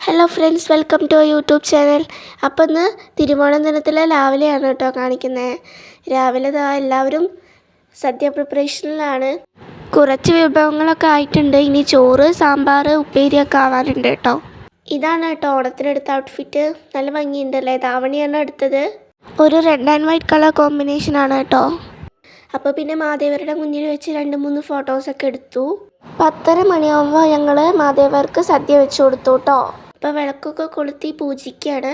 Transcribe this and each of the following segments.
Hello friends, welcome to YouTube channel. അപ്പോൾ ഇന്ന് തിരുവോണം ദിനത്തിലെ രാവിലെയാണ് കേട്ടോ കാണിക്കുന്നത്. രാവിലെ എല്ലാവരും സദ്യ പ്രിപ്പറേഷനിലാണ്. കുറച്ച് വിഭവങ്ങളൊക്കെ ആയിട്ടുണ്ട്. ഇനി ചോറ്, സാമ്പാർ, ഉപ്പേരിയൊക്കെ ആവാനുണ്ട് കേട്ടോ. ഇതാണ് കേട്ടോ ഓണത്തിനെടുത്ത ഔട്ട്ഫിറ്റ്. നല്ല ഭംഗിയുണ്ടല്ലേ. ധാവണിയാണ് എടുത്തത്. ഒരു റെഡ് ആൻഡ് വൈറ്റ് കളർ കോമ്പിനേഷനാണ് കേട്ടോ. അപ്പോൾ പിന്നെ മാദേവരുടെ മുന്നിൽ വെച്ച് 2-3 ഫോട്ടോസൊക്കെ എടുത്തു. 10:30 മണിയാകുമ്പോൾ ഞങ്ങൾ മാദേവർക്ക് സദ്യ വെച്ച് കൊടുത്തു കേട്ടോ. അപ്പോൾ വിളക്കൊക്കെ കൊളുത്തി പൂജിക്കുകയാണ്.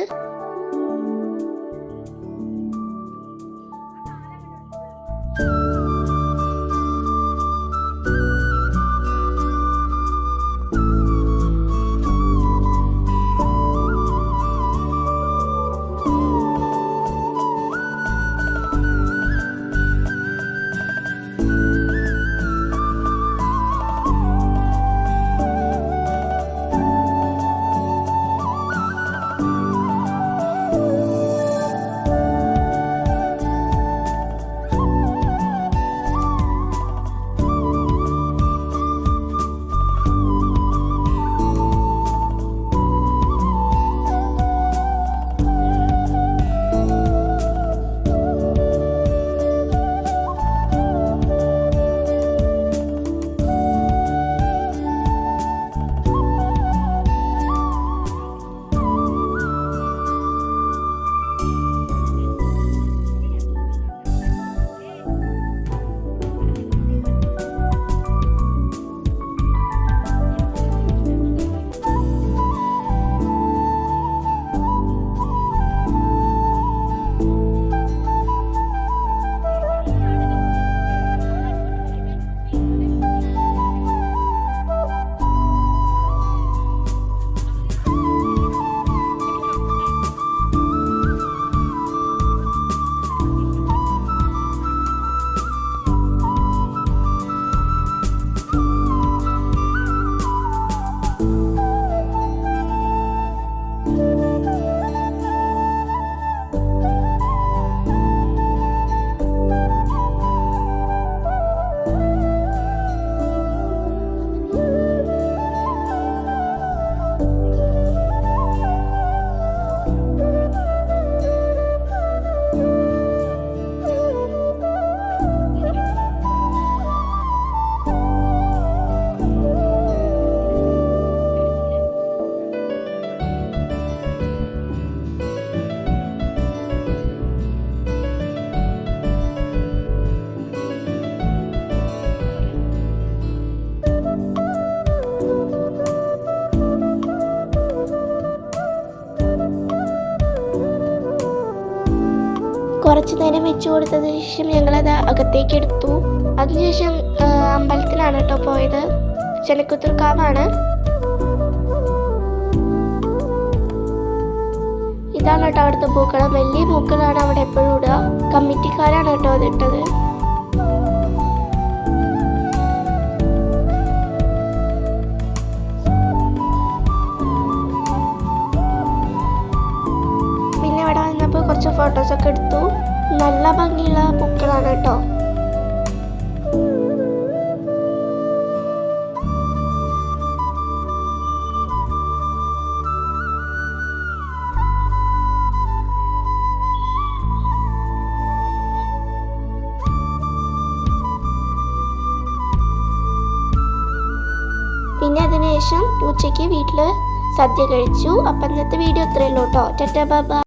കുറച്ച് നേരം വെച്ച് കൊടുത്തതിന് ശേഷം ഞങ്ങളത് അകത്തേക്ക് എടുത്തു. അതിനുശേഷം അമ്പലത്തിലാണ് കേട്ടോ പോയത്. ചെനക്കുത്തൂർക്കാവാണ്. ഇതാണ് കേട്ടോ അവിടുത്തെ പൂക്കളം. വലിയ പൂക്കളാണ് അവിടെ എപ്പോഴും ഇടുക. കമ്മിറ്റിക്കാരാണ് കേട്ടോ അതിട്ടത്. പിന്നെ ഇവിടെ വന്നപ്പോൾ കുറച്ച് ഫോട്ടോസൊക്കെ എടുത്തു. നല്ല ഭംഗിയുള്ള പൂക്കളാണ് കേട്ടോ. പിന്നെ അതിനുശേഷം ഉച്ചയ്ക്ക് വീട്ടിൽ സദ്യ കഴിച്ചു. അപ്പം ഇന്നത്തെ വീഡിയോ ഇത്രയേ ഉള്ളൂ കേട്ടോ. Tata bye bye.